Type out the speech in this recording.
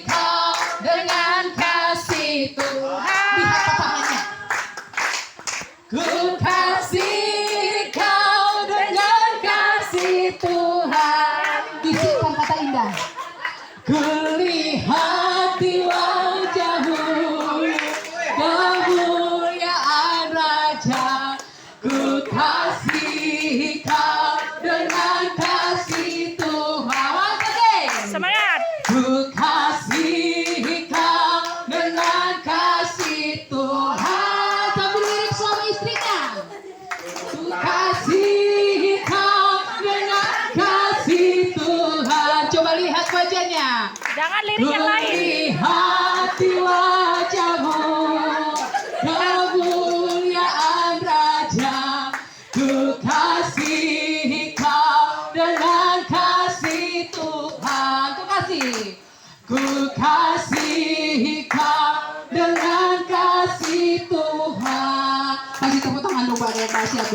kau dengan kasih Tuhan. Lihat pasangannya. Ku kasih kau dengan kasih Tuhan. Bisikan kata indah. Ku lihat di wajahmu kemuliaan Raja. Ku kasih kau dengan kasih Tuhan. Semangat. Ku kasih kau dengan kasih Tuhan. Sambil lirik suami istrinya. Ku kasih kau dengan kasih Tuhan. Coba lihat wajahnya. Jangan lirik yang lain. Lihat di wajahmu kemuliaan Raja. Ku kasih kau dengan kasih Tuhan. Ku kasih. Ku kasih kau dengan kasih Tuhan. Kasih tepuk tangan lupa ya, kasih